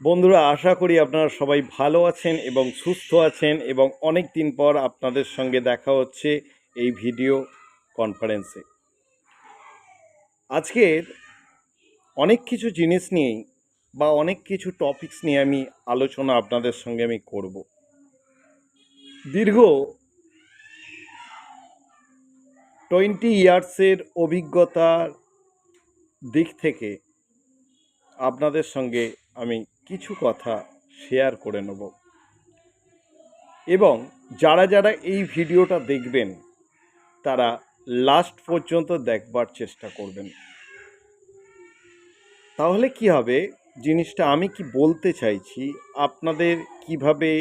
বন্ধুরা, আশা করি আপনারা সবাই ভালো আছেন এবং সুস্থ আছেন এবং অনেক দিন পর আপনাদের সঙ্গে দেখা হচ্ছে এই ভিডিও কনফারেন্সে। আজকের অনেক কিছু জিনিস নিয়েই বা অনেক কিছু টপিকস নিয়ে আমি আলোচনা আপনাদের সঙ্গে আমি করব। দীর্ঘ 20 ইয়ার্সের অভিজ্ঞতার দিক থেকে আপনাদের সঙ্গে আমি কিছু কথা শেয়ার করে নেব এবং যারা যারা এই ভিডিওটা দেখবেন তারা লাস্ট পর্যন্ত দেখবার চেষ্টা করবেন। তাহলে কি হবে, জিনিসটা আমি কি বলতে চাইছি, আপনাদের কিভাবে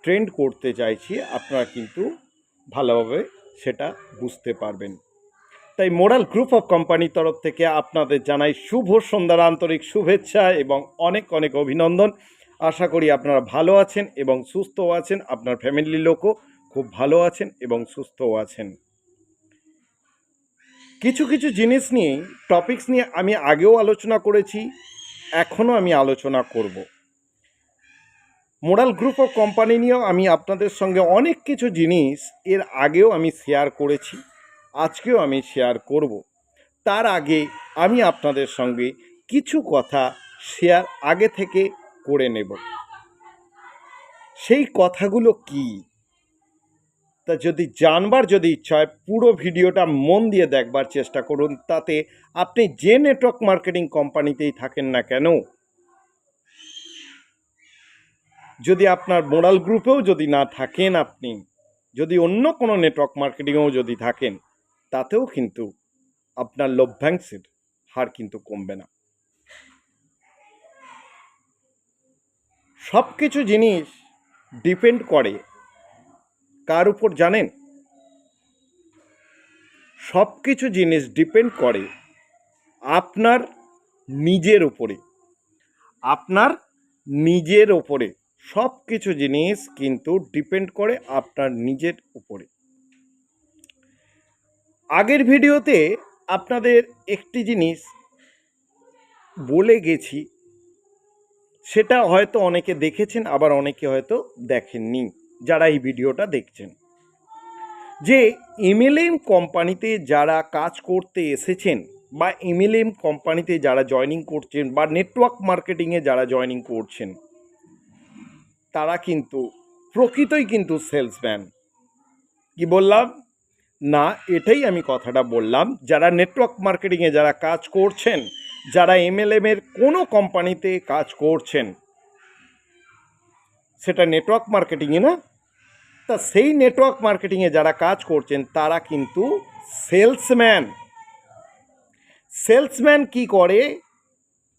ট্রেন্ড করতে চাইছি, আপনারা কিন্তু ভালোভাবে সেটা বুঝতে পারবেন। তাই মোরাল গ্রুপ অফ কোম্পানির তরফ থেকে আপনাদের জানাই শুভ সন্ধ্যার আন্তরিক শুভেচ্ছা এবং অনেক অনেক অভিনন্দন। আশা করি আপনারা ভালো আছেন এবং সুস্থও আছেন, আপনার ফ্যামিলির লোকও খুব ভালো আছেন এবং সুস্থও আছেন। কিছু কিছু জিনিস নিয়ে টপিকস নিয়ে আমি আগেও আলোচনা করেছি, এখনও আমি আলোচনা করব। মোরাল গ্রুপ অফ কোম্পানি নিয়েও আমি আপনাদের সঙ্গে অনেক কিছু জিনিস এর আগেও আমি শেয়ার করেছি, আজকেও আমি শেয়ার করব। তার আগে আমি আপনাদের সঙ্গে কিছু কথা শেয়ার আগে থেকে করে নেব। সেই কথাগুলো কি, তা যদি জানবার যদি ইচ্ছা হয় পুরো ভিডিওটা মন দিয়ে দেখবার চেষ্টা করুন। তাতে আপনি যে নেটওয়ার্ক মার্কেটিং কোম্পানিতেই থাকেন না কেন, যদি আপনার মোরাল গ্রুপেও যদি না থাকেন, আপনি যদি অন্য কোনো নেটওয়ার্ক মার্কেটিংয়েও যদি থাকেন, তাতেও কিন্তু আপনার লভ্যাংশের হার কিন্তু কমবে না। সব কিছু জিনিস ডিপেন্ড করে কার উপর জানেন? সব কিছু জিনিস ডিপেন্ড করে আপনার নিজের উপরে। আপনার নিজের উপরে সব কিছু জিনিস কিন্তু ডিপেন্ড করে আপনার নিজের উপরে। আগের ভিডিওতে আপনাদের একটি জিনিস বলে গেছি, সেটা হয়তো অনেকে দেখেছেন, আবার অনেকে হয়তো দেখেননি যারা এই ভিডিওটা দেখছেন, যে এমএলএম কোম্পানিতে যারা কাজ করতে এসেছেন বা এমএলএম কোম্পানিতে যারা জয়েনিং করছেন বা নেটওয়ার্ক মার্কেটিংয়ে যারা জয়েনিং করছেন, তারা কিন্তু প্রকৃতই কিন্তু সেলসম্যান। কি বললাম না? এটাই আমি কথাটা বললাম। যারা নেটওয়ার্ক মার্কেটিংয়ে যারা কাজ করছেন, যারা এমএলএমের কোনো কোম্পানিতে কাজ করছেন, সেটা নেটওয়ার্ক মার্কেটিংয়ে না, তা সেই নেটওয়ার্ক মার্কেটিংয়ে যারা কাজ করছেন তারা কিন্তু সেলসম্যান। সেলসম্যান কি করে?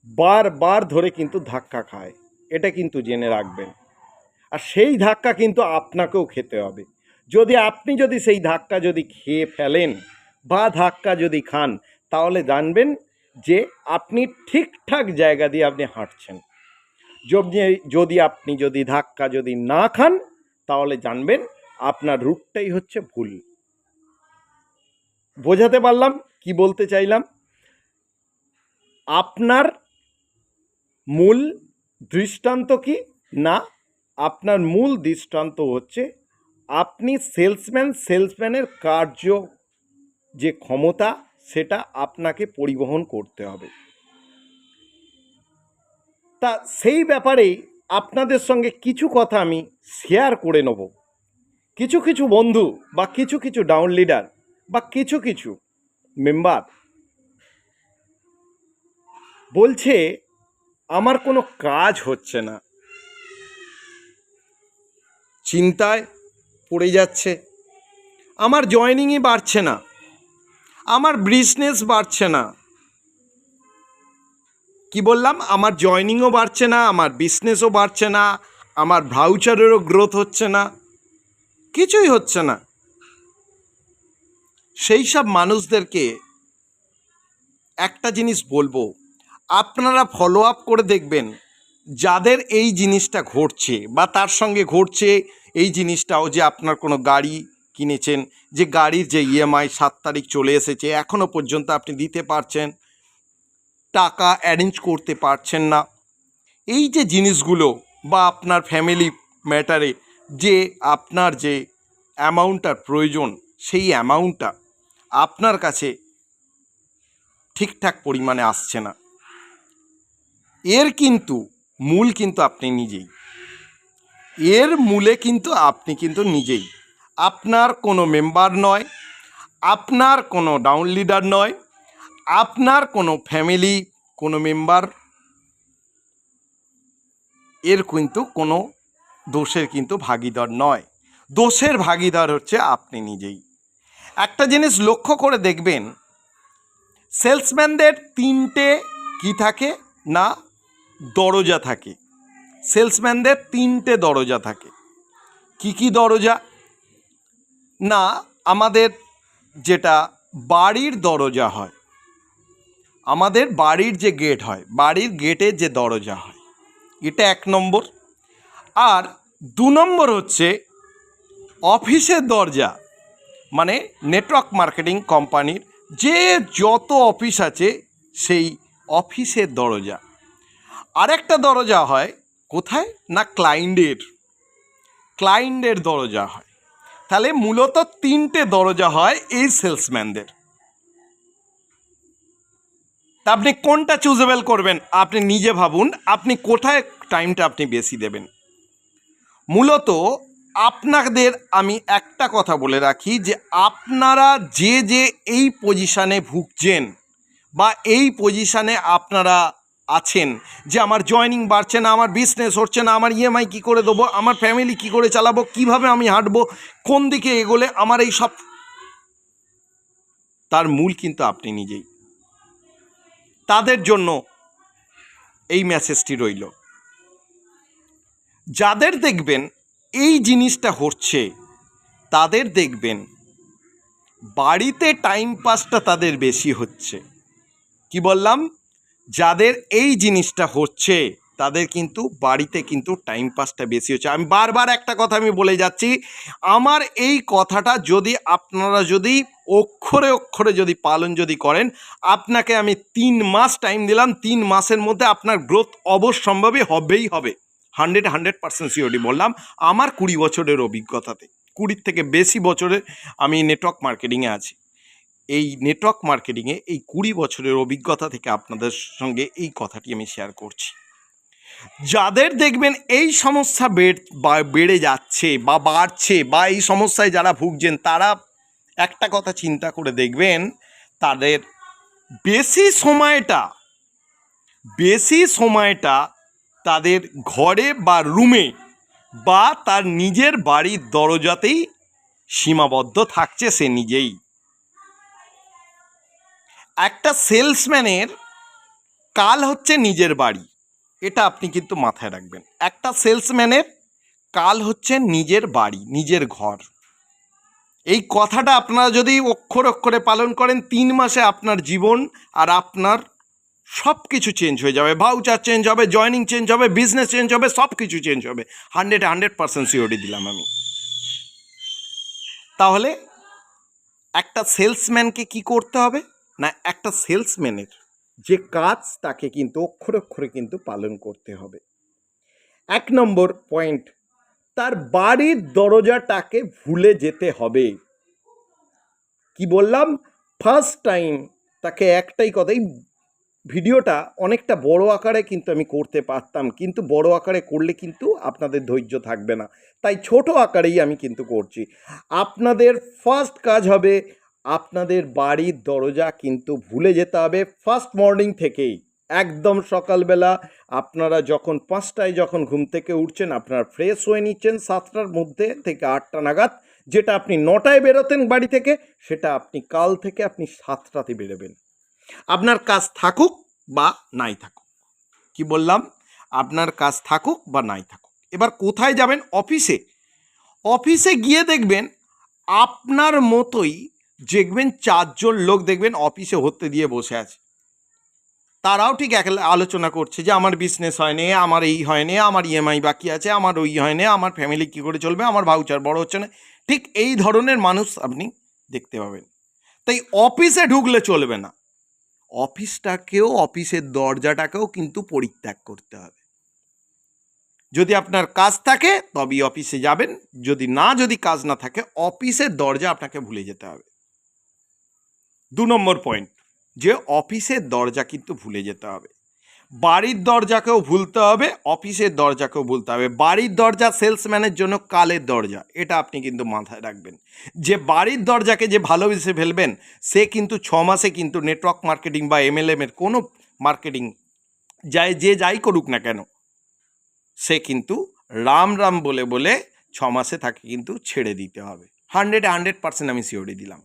বারবার ধরে কিন্তু ধাক্কা খায়, এটা কিন্তু জেনে রাখবেন। আর সেই ধাক্কা কিন্তু আপনাকেও খেতে হবে। আপনি যদি সেই ধাক্কা যদি খেয়ে ফেলেন বা ধাক্কা যদি খান, তাহলে জানবেন যে আপনি ঠিকঠাক জায়গা দিয়ে আপনি হাঁটছেন। যদি আপনি যদি ধাক্কা যদি না খান, তাহলে জানবেন আপনার রুটটাই হচ্ছে ভুল। বোঝাতে পারলাম কি বলতে চাইলাম? আপনার মূল দৃষ্টান্ত কি না, আপনার মূল দৃষ্টান্ত হচ্ছে আপনি সেলসম্যানের কার্য যে ক্ষমতা, সেটা আপনাকে পরিবহন করতে হবে। তা সেই ব্যাপারেই আপনাদের সঙ্গে কিছু কথা আমি শেয়ার করে নেব। কিছু কিছু বন্ধু বা কিছু কিছু ডাউন লিডার বা কিছু কিছু মেম্বার বলছে আমার কোনো কাজ হচ্ছে না, চিন্তায় পড়ে যাচ্ছে, আমার জয়েনিংই বাড়ছে না, আমার বিজনেস বাড়ছে না। কি বললাম? আমার জয়েনিংও বাড়ছে না, আমার বিজনেসও বাড়ছে না, আমার ভাউচারেরও গ্রোথ হচ্ছে না, কিছুই হচ্ছে না। সেই সব মানুষদেরকে একটা জিনিস বলবো, আপনারা ফলো আপ করে দেখবেন যাদের এই জিনিসটা ঘটছে বা তার সঙ্গে ঘটছে এই জিনিসটাও, যে আপনার কোনো গাড়ি কিনেছেন, যে গাড়ির যে ইএমআই 7 তারিখ চলে এসেছে, এখনও পর্যন্ত আপনি দিতে পারছেন, টাকা অ্যারেঞ্জ করতে পারছেন না, এই যে জিনিসগুলো বা আপনার ফ্যামিলি ম্যাটারে যে আপনার যে অ্যামাউন্টটার প্রয়োজন, সেই অ্যামাউন্টটা আপনার কাছে ঠিকঠাক পরিমাণে আসছে না, এর কিন্তু মূল কিন্তু আপনি নিজেই। এর মূলে কিন্তু আপনি কিন্তু নিজেই, আপনার কোনো মেম্বার নয়, আপনার কোনো ডাউন লিডার নয়, আপনার কোনো ফ্যামিলি কোনো মেম্বার, এর কিন্তু কোনো দোষের কিন্তু ভাগীদার নয়। দোষের ভাগীদার হচ্ছে আপনি নিজেই। একটা জিনিস লক্ষ্য করে দেখবেন, সেলসম্যানদের তিনটে কি থাকে না দরজা থাকে। সেলসম্যানদের তিনটে দরজা থাকে। কি কি দরজা না, আমাদের যেটা বাড়ির দরজা হয়, আমাদের বাড়ির যে গেট হয়, বাড়ির গেটের যে দরজা হয়, এটা 1 নম্বর। আর 2 নম্বর হচ্ছে অফিসের দরজা, মানে নেটওয়ার্ক মার্কেটিং কোম্পানির যে যত অফিস আছে সেই অফিসের দরজা। আরেকটা দরজা হয় কোথায় না ক্লায়েন্টের দরজা হয়। তাহলে মূলত 3টে দরজা হয় এই সেলসম্যানদের। তা আপনি কোনটা চুজেবল করবেন আপনি নিজে ভাবুন, আপনি কোথায় টাইমটা আপনি বেশি দেবেন। মূলত আপনাদের আমি একটা কথা বলে রাখি যে আপনারা যে এই পজিশানে ভুগছেন বা এই পজিশানে আপনারা আছেন, যে আমার জয়েনিং বাড়ছে না, আমার বিজনেস হচ্ছে না, আমার ইএমআই কী করে দেবো, আমার ফ্যামিলি কী করে চালাবো, কিভাবে আমি হাঁটবো, কোন দিকে এগোলে আমার এই সব, তার মূল কিন্তু আপনি নিজেই। তাদের জন্য এই মেসেজটি রইল। যাদের দেখবেন এই জিনিসটা হচ্ছে, তাদের দেখবেন বাড়িতে টাইম পাসটা তাদের বেশি হচ্ছে। কি বললাম? যাদের এই জিনিসটা হচ্ছে তাদের কিন্তু বাড়িতে কিন্তু টাইম পাসটা বেশি হচ্ছে। আমি বারবার একটা কথা আমি বলে যাচ্ছি, আমার এই কথাটা যদি আপনারা যদি অক্ষরে অক্ষরে যদি পালন যদি করেন, আপনাকে আমি 3 মাস টাইম দিলাম, 3 মাসের মধ্যে আপনার গ্রোথ অবশ্যম্ভাবী হবেই হবে। 100% সিওরটি বললাম, আমার 20 বছরের অভিজ্ঞতাতে, 20 থেকে বেশি বছরের আমি নেটওয়ার্ক মার্কেটিংয়ে আছি। এই নেটওয়ার্ক মার্কেটিংয়ে এই 20 বছরের অভিজ্ঞতা থেকে আপনাদের সঙ্গে এই কথাটি আমি শেয়ার করছি। যাদের দেখবেন এই সমস্যা বেড়ে যাচ্ছে বা বাড়ছে বা এই সমস্যায় যারা ভুগছেন, তারা একটা কথা চিন্তা করে দেখবেন, তাদের বেশি সময়টা তাদের ঘরে বা রুমে বা তার নিজের বাড়ির দরজাতেই সীমাবদ্ধ থাকছে সে নিজেই। একটা সেলসম্যানের কাল হচ্ছে নিজের বাড়ি, এটা আপনি কিন্তু মাথায় রাখবেন। একটা সেলসম্যানের কাল হচ্ছে নিজের বাড়ি, নিজের ঘর। এই কথাটা আপনারা যদি অক্ষরে অক্ষরে পালন করেন, 3 মাসে আপনার জীবন আর আপনার সব কিছু চেঞ্জ হয়ে যাবে। ভাউচার চেঞ্জ হবে, জয়েনিং চেঞ্জ হবে, বিজনেস চেঞ্জ হবে, সব কিছু চেঞ্জ হবে। 100% সিওরিটি দিলাম আমি। তাহলে একটা সেলসম্যানকে কি করতে হবে না, একটা সেলসম্যানের যে কাজ তাকে কিন্তু অক্ষরে অক্ষরে কিন্তু পালন করতে হবে। 1 নম্বর পয়েন্ট, তার বাড়ির দরজাটাকে ভুলে যেতে হবে। কি বললাম? ফার্স্ট টাইম তাকে একটাই কথা, এই ভিডিওটা অনেকটা বড় আকারে কিন্তু আমি করতে পারতাম, কিন্তু বড় আকারে করলে কিন্তু আপনাদের ধৈর্য থাকবে না, তাই ছোট আকারেই আমি কিন্তু করছি। আপনাদের ফার্স্ট কাজ হবে, আপনাদের বাড়ির দরজা কিন্তু ভুলে যেতে হবে ফার্স্ট মর্নিং থেকেই। একদম সকালবেলা আপনারা যখন 5টায় যখন ঘুম থেকে উঠছেন, আপনারা ফ্রেশ হয়ে নিচ্ছেন 7টার মধ্যে থেকে 8টা নাগাদ, যেটা আপনি 9টায় বেরোতেন বাড়ি থেকে, সেটা আপনি কাল থেকে আপনি 7টাতে বেরোবেন। আপনার কাজ থাকুক বা নাই থাকুক। কি বললাম? আপনার কাজ থাকুক বা নাই থাকুক। এবার কোথায় যাবেন? অফিসে। অফিসে গিয়ে দেখবেন আপনার মতোই দেখবেন 4 জন লোক দেখবেন অফিসে হতে দিয়ে বসে আছে। তারাও ঠিক এক আলোচনা করছে যে আমার বিজনেস হয়নি, আমার এই হয়নি, আমার ইএমআই বাকি আছে, আমার ওই হয়নি, আমার ফ্যামিলি কী করে চলবে, আমার ভাউচার বড় হচ্ছে না। ঠিক এই ধরনের মানুষ আপনি দেখতে পাবেন। তাই অফিসে ঢুকলে চলবে না, অফিসটাকেও, অফিসের দরজাটাকেও কিন্তু পরিত্যাগ করতে হবে। যদি আপনার কাজ থাকে তবেই অফিসে যাবেন, যদি কাজ না থাকে অফিসের দরজা আপনাকে ভুলে যেতে হবে। 2 নম্বর পয়েন্ট, যে অফিসের দরজা কিন্তু ভুলে যেতে হবে। বাড়ির দরজাকেও ভুলতে হবে, অফিসের দরজাকেও ভুলতে হবে। বাড়ির দরজা সেলসম্যানের জন্য কালের দরজা, এটা আপনি কিন্তু মাথায় রাখবেন। যে বাড়ির দরজাকে যে ভালোবেসে ফেলবেন, সে কিন্তু 6 মাসে কিন্তু নেটওয়ার্ক মার্কেটিং বা MLM এর কোনো মার্কেটিং যাই করুক না কেন, সে কিন্তু রাম রাম বলে বলে 6 মাসে তাকে কিন্তু ছেড়ে দিতে হবে। 100% আমি সিওরি দিলাম।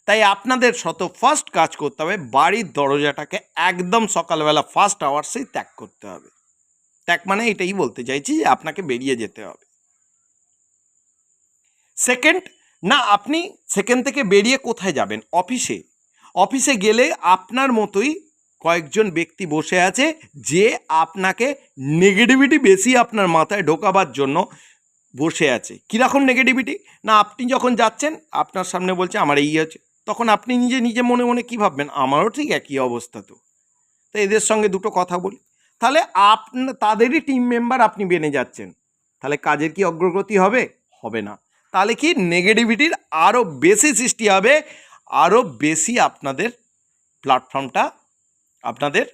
তাই আপনাদের ফার্স্ট কাজ করতে হবে, বাড়ির দরজাটাকে একদম সকালবেলা ফার্স্ট আওয়ার্সেই ত্যাগ করতে হবে। ত্যাগ মানে এটাই বলতে চাইছি যে আপনাকে বেরিয়ে যেতে হবে। সেকেন্ড, না আপনি সেকেন্ড থেকে বেরিয়ে কোথায় যাবেন? অফিসে। অফিসে গেলে আপনার মতোই কয়েকজন ব্যক্তি বসে আছে যে আপনাকে নেগেটিভিটি বেশি আপনার মাথায় ঢোকাবার জন্য বসে আছে। কীরকম নেগেটিভিটি? না আপনি যখন যাচ্ছেন আপনার সামনে বলছে আমার এই আছে, তখন আপনি নিজে মনে মনে কী ভাববেন? আমারও ঠিক একই অবস্থা তো এদের সঙ্গে দুটো কথা বলি। তাহলে তাদেরই টিম মেম্বার আপনি বেনে যাচ্ছেন, তাহলে কাজের কি অগ্রগতি হবে? হবে না। তাহলে কি নেগেটিভিটির আরও বেশি সৃষ্টি হবে, আরও বেশি আপনাদের প্ল্যাটফর্মটা আপনাদের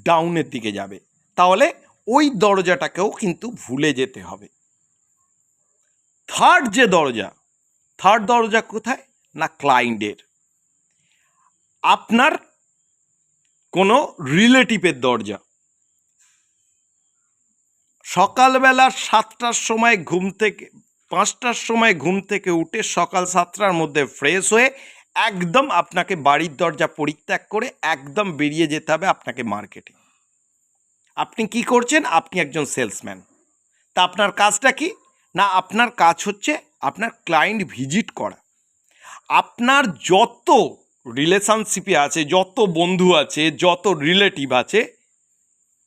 ডাউনের দিকে যাবে। তাহলে ওই দরজাটাকেও কিন্তু ভুলে যেতে হবে। থার্ড দরজা কোথায়? না ক্লায়েন্টের, আপনার কোনো রিলেটিভের দরজা। সকালবেলা 7টার সময় 5টার সময় ঘুম থেকে উঠে সকাল 7টার মধ্যে ফ্রেশ হয়ে একদম আপনাকে বাড়ির দরজা পরিত্যাগ করে একদম বেরিয়ে যেতে হবে আপনাকে মার্কেটে। আপনি কি করছেন? আপনি একজন সেলসম্যান। তা আপনার কাজটা কি? না আপনার কাজ হচ্ছে আপনার ক্লায়েন্ট ভিজিট করা। আপনার যত রিলেশনশিপে আছে, যত বন্ধু আছে, যত রিলেটিভ আছে,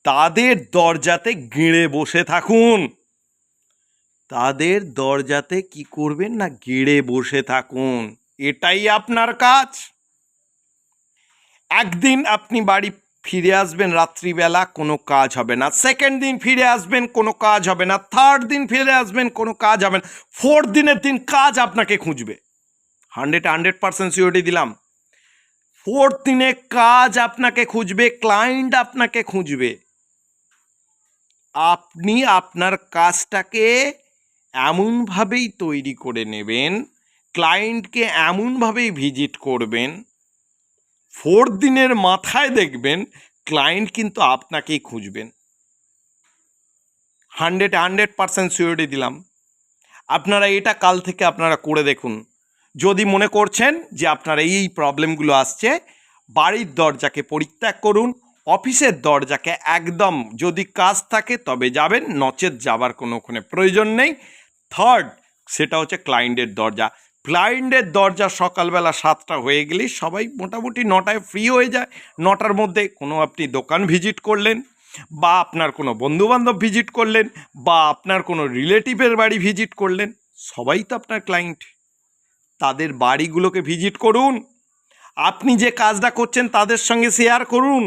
তাদের দরজাতে গেড়ে বসে থাকুন। তাদের দরজাতে কি করবেন? না গেড়ে বসে থাকুন। এটাই আপনার কাজ। একদিন আপনি বাড়ি ফিরে আসবেন রাত্রিবেলা, কোনো কাজ হবে না। সেকেন্ড দিন ফিরে আসবেন, কোনো কাজ হবে না। থার্ড দিন ফিরে আসবেন, কোনো কাজ হবে না। ফোর্থ দিনের দিন কাজ আপনাকে খুঁজবে। 100% সিওরিটি দিলাম। ফোর্থ দিনে কাজ আপনাকে খুঁজবে, ক্লায়েন্ট আপনাকে খুঁজবে। আপনি আপনার কাজটাকে এমনভাবেই তৈরি করে নেবেন, ক্লায়েন্টকে এমনভাবেই ভিজিট করবেন, ফোর্থ দিনের মাথায় দেখবেন ক্লায়েন্ট কিন্তু আপনাকেই খুঁজবেন। 100% সিওরিটি দিলাম। আপনারা এটা কাল থেকে আপনারা করে দেখুন। যদি মনে করছেন যে আপনার এই প্রবলেমগুলো আসছে, বাড়ির দরজাকে পরিত্যাগ করুন, অফিসের দরজাকে একদম, যদি কাজ থাকে তবে যাবেন, নচেত যাবার কোনোখানে প্রয়োজন নেই। থার্ড, সেটা হচ্ছে ক্লায়েন্টের দরজা। ক্লায়েন্টের দরজা সকালবেলা 7টা হয়ে গেলেই সবাই মোটামুটি 9টায় ফ্রি হয়ে যায়। 9টার মধ্যে কোনো আপনি দোকান ভিজিট করলেন, বা আপনার কোনো বন্ধুবান্ধব ভিজিট করলেন, বা আপনার কোনো রিলেটিভের বাড়ি ভিজিট করলেন, সবাই তো আপনার ক্লায়েন্ট। তাদের বাড়িগুলোকে ভিজিট করুন। আপনি যে কাজটা করছেন তাদের সঙ্গে শেয়ার করুন।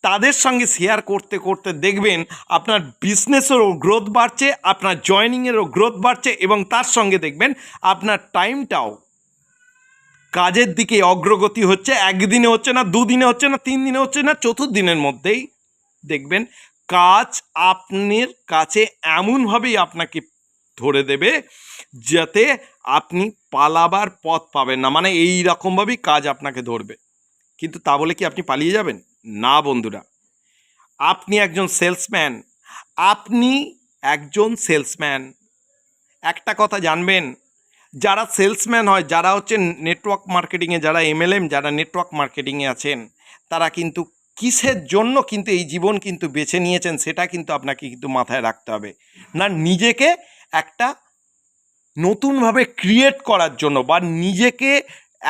তাদের সঙ্গে শেয়ার করতে করতে দেখবেন আপনার বিজনেসেরও গ্রোথ বাড়ছে, আপনার জয়েনিংয়েরও গ্রোথ বাড়ছে, এবং তার সঙ্গে দেখবেন আপনার টাইমটাও কাজের দিকে অগ্রগতি হচ্ছে। একদিনে হচ্ছে না, 2 দিনে হচ্ছে না, 3 দিনে হচ্ছে না, 4th দিনের মধ্যেই দেখবেন কাজ আপনার কাছে এমনভাবেই আপনাকে ধরে দেবে যাতে আপনি পালাবার পথ পাবেন না। মানে এই রকমভাবেই কাজ আপনাকে ধরবে। কিন্তু তা বলে কি আপনি পালিয়ে যাবেন? না বন্ধুরা, আপনি একজন সেলসম্যান। একটা কথা জানবেন, যারা সেলসম্যান হয়, যারা হচ্ছে নেটওয়ার্ক মার্কেটিংয়ে, যারা MLM, যারা নেটওয়ার্ক মার্কেটিংয়ে আছেন, তারা কিন্তু কিসের জন্য কিন্তু এই জীবন কিন্তু বেছে নিয়েছেন সেটা কিন্তু আপনাকে কিন্তু মাথায় রাখতে হবে। না নিজেকে একটা নতুনভাবে ক্রিয়েট করার জন্য, বা নিজেকে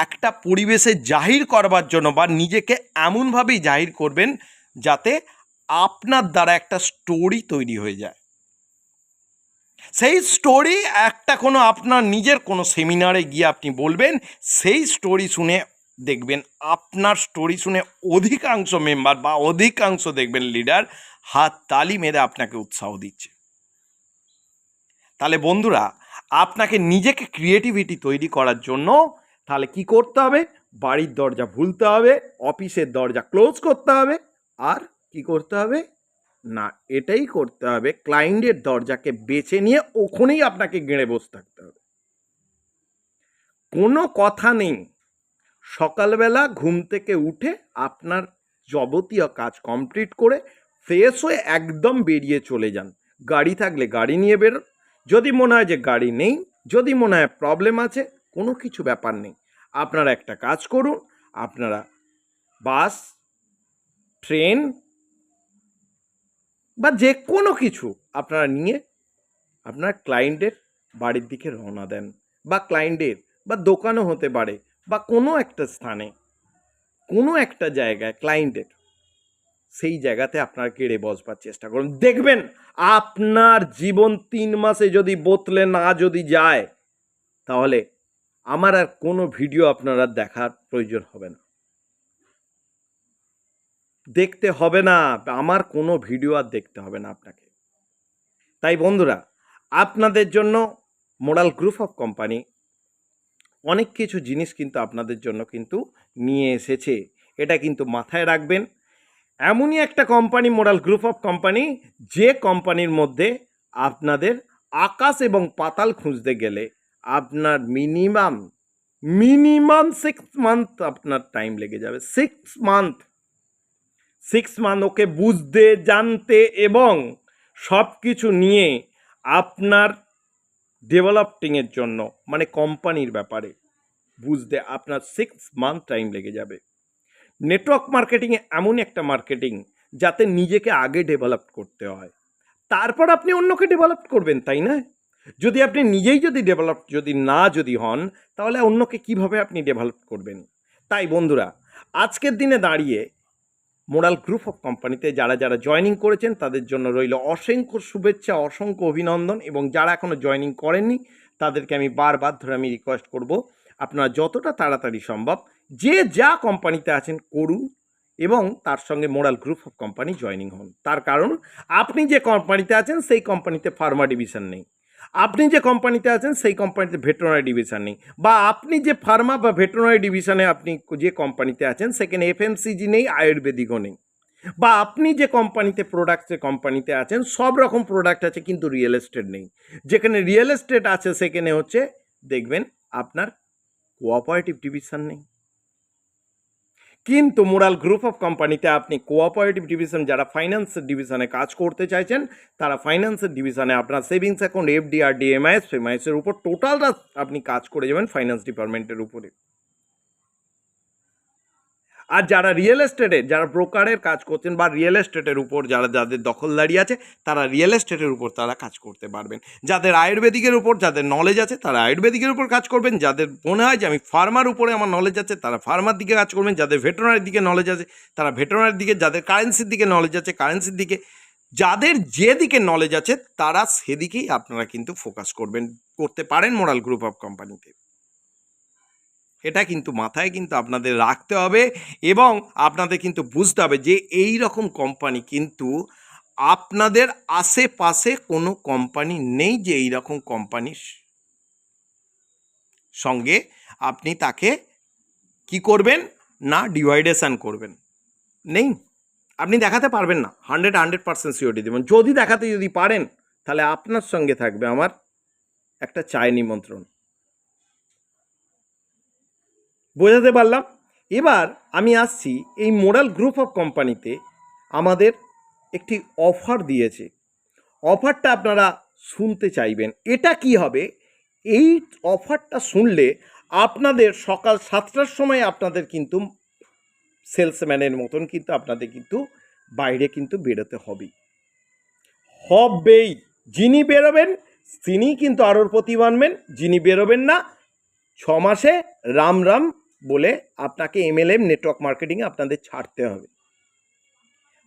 একটা পরিবেশে জাহির করবার জন্য, বা নিজেকে এমনভাবেই জাহির করবেন যাতে আপনার দ্বারা একটা স্টোরি তৈরি হয়ে যায়। সেই স্টোরি একটা কোনো আপনার নিজের কোনো সেমিনারে গিয়ে আপনি বলবেন, সেই স্টোরি শুনে দেখবেন আপনার স্টোরি শুনে অধিকাংশ মেম্বার বা অধিকাংশ দেখবেন লিডার হাত তালি মেরে আপনাকে উৎসাহ দিচ্ছে। তাহলে বন্ধুরা, আপনাকে নিজেকে ক্রিয়েটিভিটি তৈরি করার জন্য তাহলে কি করতে হবে? বাড়ির দরজা ভুলতে হবে, অফিসের দরজা ক্লোজ করতে হবে, আর কি করতে হবে না, এটাই করতে হবে, ক্লায়েন্টের দরজাকে বেছে নিয়ে ওখানেই আপনাকে গেড়ে বসে থাকতে হবে। কোনো কথা নেই, সকালবেলা ঘুম থেকে উঠে আপনার যাবতীয় কাজ কমপ্লিট করে ফ্রেশ হয়ে একদম বেরিয়ে চলে যান। গাড়ি থাকলে গাড়ি নিয়ে বেরোন, যদি মনে হয় যে গাড়ি নেই, যদি মনে হয় প্রবলেম আছে, কোনো কিছু ব্যাপার নেই, আপনারা একটা কাজ করুন, আপনারা বাস, ট্রেন বা যে কোনো কিছু আপনারা নিয়ে আপনার ক্লায়েন্টের বাড়ির দিকে রওনা দেন, বা ক্লায়েন্টের বা দোকানও হতে পারে, বা কোনো একটা স্থানে, কোনো একটা জায়গায় ক্লায়েন্টের, সেই জায়গাতে আপনার কেড়ে বসবার চেষ্টা করুন। দেখবেন আপনার জীবন 3 মাসে যদি বদলে না যদি যায়, তাহলে আমার আর কোনো ভিডিও আপনারা দেখার প্রয়োজন হবে না, দেখতে হবে না, আমার কোনো ভিডিও আর দেখতে হবে না আপনাকে। তাই বন্ধুরা, আপনাদের জন্য মোরাল গ্রুপ অফ কোম্পানি অনেক কিছু জিনিস কিন্তু আপনাদের জন্য কিন্তু নিয়ে এসেছে, এটা কিন্তু মাথায় রাখবেন। এমনই একটা company moral group of company, যে কোম্পানির মধ্যে আপনাদের আকাশ এবং পাতাল খুঁজতে গেলে আপনার মিনিমাম 6 মান্থ আপনার টাইম লেগে যাবে। 6 মান্থ ওকে বুঝতে, জানতে এবং সব কিছু নিয়ে আপনার ডেভেলপিংয়ের জন্য, মানে কোম্পানির ব্যাপারে বুঝতে আপনার 6 মান্থ টাইম লেগে যাবে। নেটওয়ার্ক মার্কেটিংয়ে এমন একটা মার্কেটিং যাতে নিজেকে আগে ডেভেলপ করতে হয়, তারপর আপনি অন্যকে ডেভেলপ করবেন, তাই না? যদি আপনি নিজেই যদি ডেভেলপ যদি হন, তাহলে অন্যকে কিভাবে আপনি ডেভেলপ করবেন? তাই বন্ধুরা, আজকের দিনে দাঁড়িয়ে মোরাল গ্রুপ অফ কোম্পানিতে যারা যারা জয়েনিং করেছেন তাদের জন্য রইল অসংখ্য শুভেচ্ছা, অসংখ্য অভিনন্দন, এবং যারা এখনও জয়েনিং করেননি তাদেরকে আমি বারবার ধরে আমি রিকোয়েস্ট করব, আপনারা যতটা তাড়াতাড়ি সম্ভব যে যা কোম্পানিতে আছেন করুন, এবং তার সঙ্গে moral group of company joining হন। তার কারণ আপনি যে কোম্পানিতে আছেন সেই কোম্পানিতে ফার্মা ডিভিশন নেই, আপনি যে কোম্পানিতে আছেন সেই কোম্পানিতে ভেটেরিনারি ডিভিশন নেই, বা আপনি যে ফার্মা বা ভেটেরিনারি ডিভিশনে আপনি যে কোম্পানিতে আছেন সেখানে এফএমসিজি নেই, আয়ুর্বেদিকও নেই, বা আপনি যে কোম্পানিতে আছেন সব রকম প্রোডাক্ট আছে কিন্তু রিয়েল এস্টেট নেই, যেখানে রিয়েল এস্টেট আছে সেখানে হচ্ছে দেখবেন আপনার কোঅপারেটিভ ডিভিশন নেই। কিন্তু মোরাল গ্রুপ অফ কোম্পানিতে আপনি কোঅপারেটিভ ডিভিশন, যারা ফাইন্যান্সের ডিভিশনে কাজ করতে চাইছেন তারা ফাইন্যান্সের ডিভিশনে আপনার সেভিংস অ্যাকাউন্ট, এফডি, আরডি, এমআইএসের উপর টোটালটা আপনি কাজ করে যাবেন ফাইন্যান্স ডিপার্টমেন্টের উপরে। আর যারা রিয়েল এস্টেটে, যারা ব্রোকারের কাজ করছেন বা রিয়েল এস্টেটের উপর যাদের দখলদারি আছে, তারা রিয়েল এস্টেটের উপর তারা কাজ করতে পারবেন। যাদের আয়ুর্বেদিকের উপর যাদের নলেজ আছে তারা আয়ুর্বেদিকের উপর কাজ করবেন, যাদের মনে হয় যে আমি ফার্মার উপরে আমার নলেজ আছে তারা ফার্মার দিকে কাজ করবেন, যাদের ভেটেরিনারির দিকে নলেজ আছে তারা ভেটেরিনারির দিকে, যাদের কারেন্সির দিকে নলেজ আছে কারেন্সির দিকে, যাদের যেদিকে নলেজ আছে তারা সেদিকেই আপনারা কিন্তু ফোকাস করতে পারেন মোরাল গ্রুপ অফ কোম্পানিতে। এটা কিন্তু মাথায় কিন্তু আপনাদের রাখতে হবে, এবং আপনাদের কিন্তু বুঝতে হবে যে এই রকম কোম্পানি কিন্তু আপনাদের আশেপাশে কোনো কোম্পানি নেই যে এই রকম কোম্পানির সঙ্গে আপনি তাকে কি করবেন না ডিভাইডেশন করবেন, নেই, আপনি দেখাতে পারবেন না। 100% সিওরিটি দেবেন, যদি পারেন তাহলে আপনার সঙ্গে থাকবে আমার একটা চায় নিমন্ত্রণ। বোঝাতে পারলাম? এবার আমি আসছি, এই মোরাল গ্রুপ অফ কোম্পানিতে আমাদের একটি অফার দিয়েছে, অফারটা আপনারা শুনতে চাইবেন। এটা কি হবে? এই অফারটা শুনলে আপনাদের সকাল 7টার সময় আপনাদের কিন্তু সেলসম্যানের মতন কিন্তু আপনাদের কিন্তু বাইরে কিন্তু বেরোতে হবেই। যিনি বেরোবেন তিনি কিন্তু আরোর প্রতি মানবেন, যিনি বেরোবেন না 6 মাসে রাম রাম বলে আপনাকে এমএলএম নেটওয়ার্ক মার্কেটিংয়ে আপনাদের ছাড়তে হবে।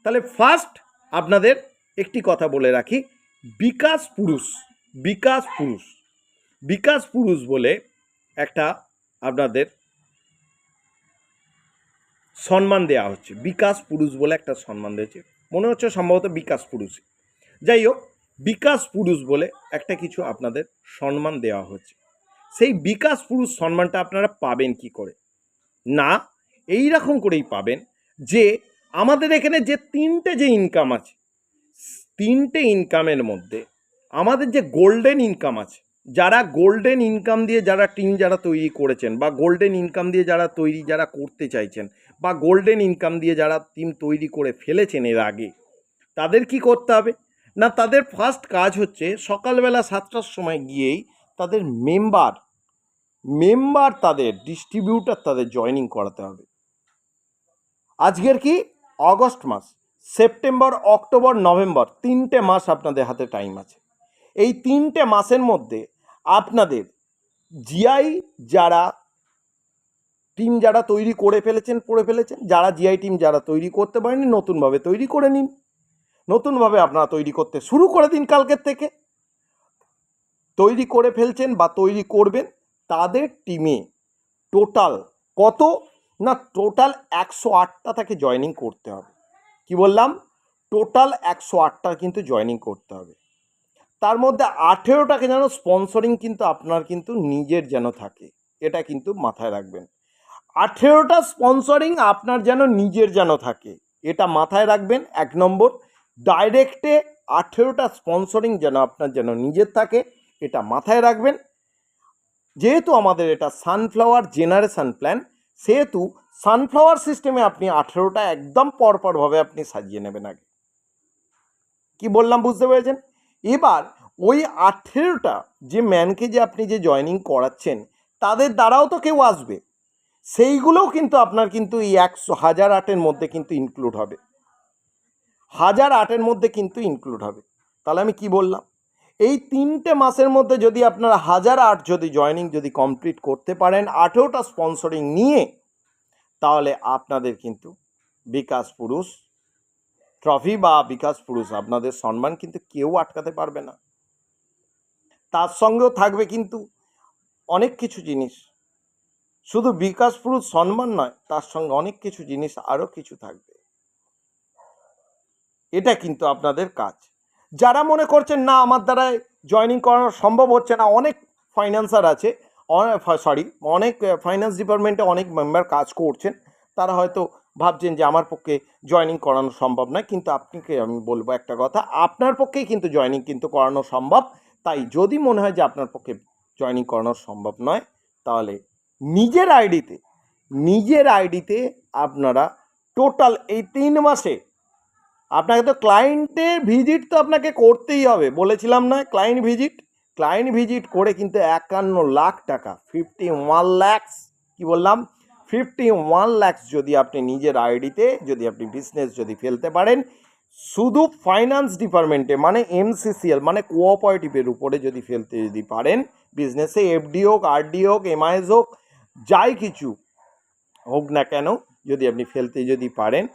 তাহলে ফার্স্ট আপনাদের একটি কথা বলে রাখি, বিকাশ পুরুষ বলে একটা আপনাদের সম্মান দেওয়া হচ্ছে, বিকাশ পুরুষ বলে একটা সম্মান দিয়েছে, মনে হচ্ছে সম্ভবত বিকাশ পুরুষ। যাই হোক, বিকাশ পুরুষ বলে একটা কিছু আপনাদের সম্মান দেওয়া হচ্ছে। সেই বিকাশ পুরুষ সম্মানটা আপনারা পাবেন কি করে? না, এই রকম করেই পাবেন যে আমাদের এখানে যে তিনটে যে ইনকাম আছে, তিনটে ইনকামের মধ্যে আমাদের যে গোল্ডেন ইনকাম আছে, যারা গোল্ডেন ইনকাম দিয়ে যারা টিম যারা তৈরি করেছেন, বা গোল্ডেন ইনকাম দিয়ে যারা যারা করতে চাইছেন, বা গোল্ডেন ইনকাম দিয়ে যারা টিম তৈরি করে ফেলেছেন এর আগে, তাদের কি করতে হবে না, তাদের ফার্স্ট কাজ হচ্ছে সকালবেলা 7টার সময় গিয়েই তাদের মেম্বার তাদের ডিস্ট্রিবিউটার তাদের জয়েনিং করাতে হবে। আজকের কি অগস্ট মাস, সেপ্টেম্বর, অক্টোবর, নভেম্বর, 3টে মাস আপনাদের হাতে টাইম আছে। এই 3টে মাসের মধ্যে আপনাদের জিআই যারা টিম যারা তৈরি করে ফেলেছেন, যারা জিআই টিম যারা তৈরি করতে পারেনি, নতুনভাবে তৈরি করে নিন, নতুনভাবে আপনারা তৈরি করতে শুরু করে দিন। কালকের থেকে তৈরি করে ফেলছেন বা তৈরি করবেন, তাদের টিমে টোটাল কত না, টোটাল 108টা তাকে জয়েনিং করতে হবে। কি বললাম? টোটাল 108টা কিন্তু জয়েনিং করতে হবে। তার মধ্যে 18টাকে যেন স্পন্সরিং কিন্তু আপনার কিন্তু নিজের যেন থাকে, এটা কিন্তু মাথায় রাখবেন। 18টা স্পন্সরিং আপনার যেন নিজের যেন থাকে, এটা মাথায় রাখবেন। 1 নম্বর, ডাইরেক্টে 18টা স্পন্সরিং যেন আপনার যেন নিজের থাকে, এটা মাথায় রাখবেন। যেহেতু আমাদের এটা সানফ্লাওয়ার জেনারেশন প্ল্যান, সেহেতু সানফ্লাওয়ার সিস্টেমে আপনি 18টা একদম পরপরভাবে আপনি সাজিয়ে নেবেন আগে। কি বললাম বুঝতে পেরেছেন? এবার ওই 18টা যে ম্যানকে যে আপনি যে জয়েনিং করাচ্ছেন, তাদের দ্বারাও তো কেউ আসবে, সেইগুলোও কিন্তু আপনার কিন্তু এই 1008-এর মধ্যে কিন্তু ইনক্লুড হবে, 1008-এর মধ্যে কিন্তু ইনক্লুড হবে। তাহলে আমি কি বললাম? এই 3টে মাসের মধ্যে যদি আপনারা 1008 যদি জয়েনিং যদি কমপ্লিট করতে পারেন 18টা স্পন্সরিং নিয়ে, তাহলে আপনাদের কিন্তু বিকাশ পুরুষ ট্রফি বা বিকাশ পুরুষ আপনাদের সম্মান কিন্তু কেউ আটকাতে পারবে না। তার সঙ্গেও থাকবে কিন্তু অনেক কিছু জিনিস, শুধু বিকাশ পুরুষ সম্মান নয়, তার সঙ্গে অনেক কিছু জিনিস আরও কিছু থাকবে। এটা কিন্তু আপনাদের কাজ। যারা মনে করছেন না আমার দ্বারা জয়েনিং করানো সম্ভব হচ্ছে না, অনেক ফাইন্যান্সার আছে, অনেক ফাইন্যান্স ডিপার্টমেন্টে অনেক মেম্বার কাজ করছেন, তারা হয়তো ভাবছেন যে আমার পক্ষে জয়েনিং করানো সম্ভব নয়, কিন্তু আপনাকে আমি বলবো একটা কথা, আপনার পক্ষেই কিন্তু জয়েনিং কিন্তু করানো সম্ভব। তাই যদি মনে হয় যে আপনার পক্ষে জয়েনিং করানো সম্ভব নয়, তাহলে নিজের আইডিতে আপনারা টোটাল এই 3 মাসে আপনাকে তো ক্লায়েন্টের ভিজিট তো আপনাকে করতেই হবে, বলেছিলাম না? ক্লায়েন্ট ভিজিট করে কিন্তু 51 লাখ টাকা, 51 lakhs, কি বললাম, 51 lakhs যদি আপনি নিজের আইডিতে যদি আপনি বিজনেস যদি ফেলতে পারেন, শুধু ফাইন্যান্স ডিপার্টমেন্টে মানে এমসিসিএল মানে কোঅপারেটিভের উপরে যদি ফেলতে যদি পারেন, বিজনেসে এফডি হোক, আরডি হোক, এমআইএস হোক, যাই কিছু হোক না কেন, যদি আপনি ফেলতে যদি পারেন,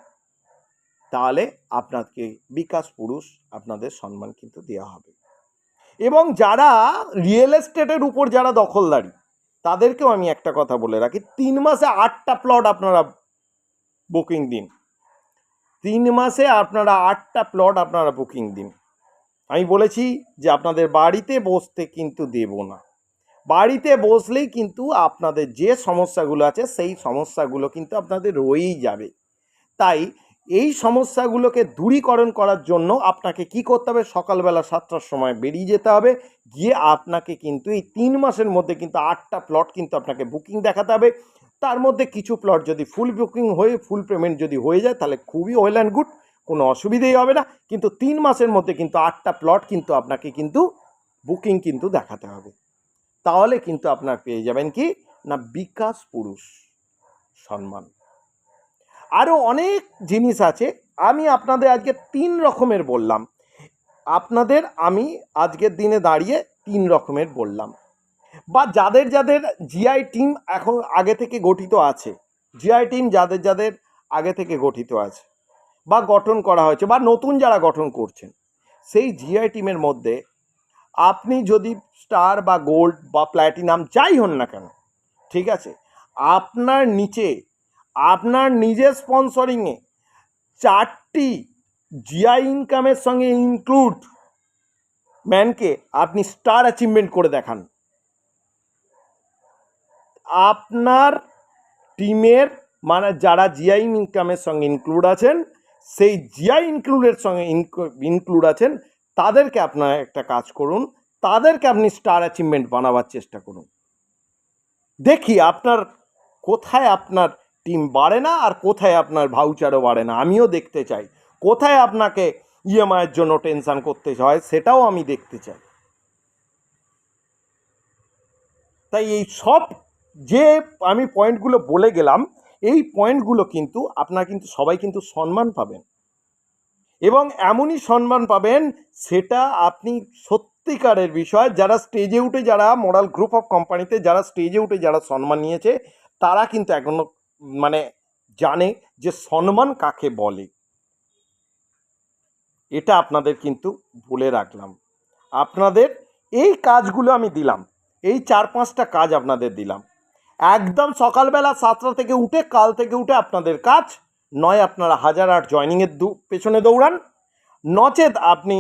তাহলে আপনাকে বিকাশ পুরুষ আপনাদের সম্মান কিন্তু দেওয়া হবে। এবং যারা রিয়েল এস্টেটের উপর যারা দখলদারি, তাদেরকেও আমি একটা কথা বলে রাখি, 3 মাসে 8টা প্লট আপনারা বুকিং দিন, 3 মাসে আপনারা 8টা প্লট আপনারা বুকিং দিন। আমি বলেছি যে আপনাদের বাড়িতে বসতে কিন্তু দেব না, বাড়িতে বসলেই কিন্তু আপনাদের যে সমস্যাগুলো আছে সেই সমস্যাগুলো কিন্তু আপনাদের রয়েই যাবে। তাই এই সমস্যাগুলোকে দূরীকরণ করার জন্য আপনাকে কি করতে হবে, সকালবেলা 7টার সময় বেরিয়ে যেতে হবে, গিয়ে আপনাকে কিন্তু এই 3 মাসের মধ্যে কিন্তু 8টা প্লট কিন্তু আপনাকে বুকিং দেখাতে হবে। তার মধ্যে কিছু প্লট যদি ফুল বুকিং হয়ে ফুল পেমেন্ট যদি হয়ে যায়, তাহলে খুবই ওয়েল অ্যান্ড গুড, কোনো অসুবিধেই হবে না। কিন্তু 3 মাসের মধ্যে কিন্তু 8টা প্লট কিন্তু আপনাকে কিন্তু বুকিং কিন্তু দেখাতে হবে, তাহলে কিন্তু আপনার পেয়ে যাবেন কি না বিকাশ পুরুষ সম্মান। আরও অনেক জিনিস আছে, আমি আপনাদের আজকে 3 রকমের বললাম, আপনাদের আমি আজকের দিনে দাঁড়িয়ে 3 রকমের বললাম। বা যাদের যাদের জিআই টিম এখন আগে থেকে গঠিত আছে, জিআই টিম যাদের যাদের আগে থেকে গঠিত আছে বা গঠন করা হয়েছে বা নতুন যারা গঠন করছেন, সেই জিআই টিমের মধ্যে আপনি যদি স্টার বা গোল্ড বা প্ল্যাটিনাম যাই হন না কেন, ঠিক আছে, আপনার নিচে আপনার নিজের স্পন্সরিংয়ে 4টি জিআই ইনকামের সঙ্গে ইনক্লুড ম্যানকে আপনি স্টার অ্যাচিভমেন্ট করে দেখান। আপনার টিমের মানে যারা জিআই ইনকামের সঙ্গে ইনক্লুড আছেন, সেই জিআই ইনক্লুডের সঙ্গে ইনক্লুড আছেন, তাদেরকে আপনার একটা কাজ করুন, তাদেরকে আপনি স্টার অ্যাচিভমেন্ট বানাবার চেষ্টা করুন। দেখি আপনার কোথায় আপনার টিম বাড়ে না আর কোথায় আপনার ভাউচারও বাড়ে না, আমিও দেখতে চাই। কোথায় আপনাকে ইএমআইয়ের জন্য টেনশন করতে হয় সেটাও আমি দেখতে চাই। তাই এই সব যে আমি পয়েন্টগুলো বলে গেলাম, এই পয়েন্টগুলো কিন্তু আপনার কিন্তু সবাই কিন্তু সম্মান পাবেন, এবং এমনই সম্মান পাবেন সেটা আপনি সত্যিকারের বিষয়। যারা স্টেজে উঠে, যারা মোরাল গ্রুপ অফ কোম্পানিতে যারা স্টেজে উঠে যারা সম্মান নিয়েছে, তারা কিন্তু এখনো মানে জানে যে সম্মান কাকে বলে। এটা আপনাদের কিন্তু বলে রাখলাম। আপনাদের এই কাজগুলো আমি দিলাম, এই 4-5টা কাজ আপনাদের দিলাম। একদম সকালবেলা 7টা থেকে উঠে, কাল থেকে উঠে আপনাদের কাজ নয় আপনারা 1008 জয়নিংয়ের পেছনে দৌড়ান, নচেত আপনি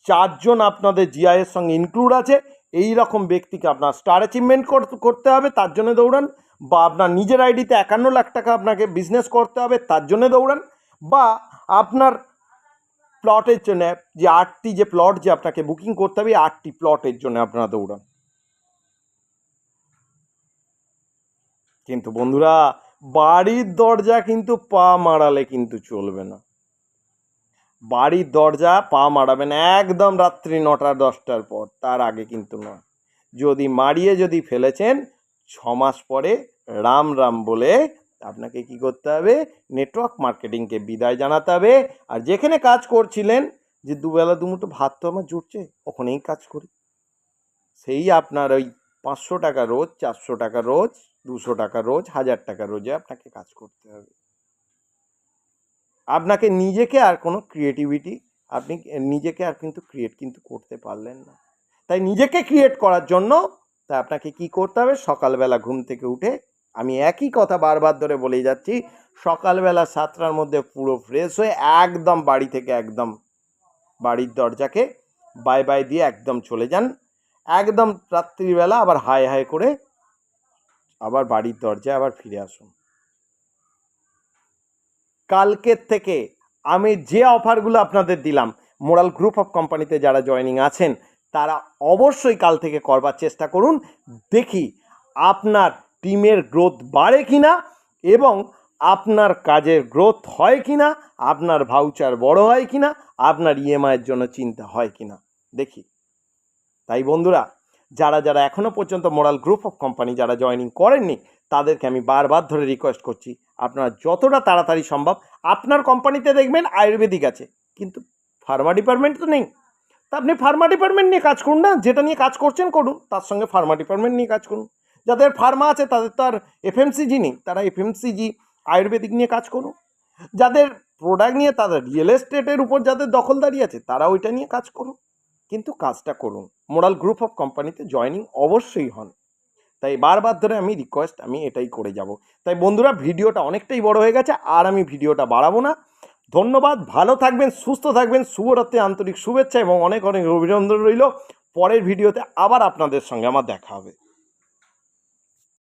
4 জন আপনাদের জিআইয়ের সঙ্গে ইনক্লুড আছে এই রকম ব্যক্তিকে আপনার স্টার অ্যাচিভমেন্ট করতে হবে, তার জন্য দৌড়ান। বা আপনার নিজের আইডিতে 51 লাখ টাকা আপনাকে বিজনেস করতে হবে, তার জন্য দৌড়ান। বা আপনার প্লটের জন্য যে 8টি যে প্লট যে আপনাকে বুকিং করতে হবে, 8টি প্লটের জন্য আপনারা দৌড়ান। কিন্তু বন্ধুরা, বাড়ির দরজা কিন্তু পা মারালে কিন্তু চলবে না। বাড়ির দরজা পা মারাবেন একদম রাত্রি 9টা-10টার পর, তার আগে কিন্তু নয়। যদি মারিয়ে যদি ফেলেছেন, 6 মাস পরে রাম রাম বলে আপনাকে কি করতে হবে, নেটওয়ার্ক মার্কেটিংকে বিদায় জানাতে হবে। আর যেখানে কাজ করছিলেন যে দুবেলা দুমুঠো ভাত তো আমার জুটছে, ওখানেই কাজ করি, সেই আপনার ওই 500 টাকা রোজ, 400 টাকা রোজ, 200 টাকা রোজ, 1000 টাকা রোজে আপনাকে কাজ করতে হবে। আপনাকে নিজেকে আর কোনো ক্রিয়েটিভিটি, আপনি নিজেকে আর কিন্তু ক্রিয়েট কিন্তু করতে পারলেন না। তাই নিজেকে ক্রিয়েট করার জন্য তা আপনাকে কি করতে হবে, সকালবেলা ঘুম থেকে উঠে, আমি একই কথা বারবার ধরে বলেই যাচ্ছি, সকালবেলা 7টার মধ্যে পুরো ফ্রেশ হয়ে একদম বাড়ি থেকে একদম বাড়ির দরজাকে বাই বাই দিয়ে একদম চলে যান। একদম রাত্রিবেলা আবার হাই হাই করে আবার বাড়ির দরজায় আবার ফিরে আসুন। কালকের থেকে আমি যে অফারগুলো আপনাদের দিলাম, মোরাল গ্রুপ অফ কোম্পানিতে যারা জয়েনিং আছেন তারা অবশ্যই কাল থেকে করবার চেষ্টা করুন। দেখি আপনার টিমের গ্রোথ বাড়ে কিনা এবং আপনার কাজের গ্রোথ হয় কিনা, আপনার ভাউচার বড় হয় কিনা, আপনার ইএমআইয়ের জন্য চিন্তা হয় কিনা দেখি। তাই বন্ধুরা, যারা যারা এখনও পর্যন্ত মোরাল গ্রুপ অফ কোম্পানি যারা জয়েনিং করেননি, তাদেরকে আমি বারবার ধরে রিকোয়েস্ট করছি, আপনারা যতটা তাড়াতাড়ি সম্ভব, আপনার কোম্পানিতে দেখবেন আয়ুর্বেদিক আছে কিন্তু ফার্মা ডিপার্টমেন্ট তো নেই, তা আপনি ফার্মা ডিপার্টমেন্ট নিয়ে কাজ করুন না, যেটা নিয়ে কাজ করছেন করুন, তার সঙ্গে ফার্মা ডিপার্টমেন্ট নিয়ে কাজ করুন। যাদের ফার্মা আছে তাদের তো আর এফএমসিজি নেই, তারা এফএমসিজি আয়ুর্বেদিক নিয়ে কাজ করুন। যাদের প্রোডাক্ট নিয়ে, তাদের রিয়েল এস্টেটের উপর যাদের দখলদারি আছে, তারা ওইটা নিয়ে কাজ করুন, কিন্তু কাজটা করুন। মোরাল গ্রুপ অফ কোম্পানিতে জয়েনিং অবশ্যই হন। তাই বারবার ধরে আমি রিকোয়েস্ট আমি এটাই করে যাব। তাই বন্ধুরা, ভিডিওটা অনেকটাই বড় হয়ে গেছে, আর আমি ভিডিওটা বাড়াবো না। ধন্যবাদ, ভালো থাকবেন, সুস্থ থাকবেন, শুভরাত্রি, আন্তরিক শুভেচ্ছা এবং অনেক অনেক অভিনন্দন রইল। পরের ভিডিওতে আবার আপনাদের সঙ্গে আমার দেখা হবে।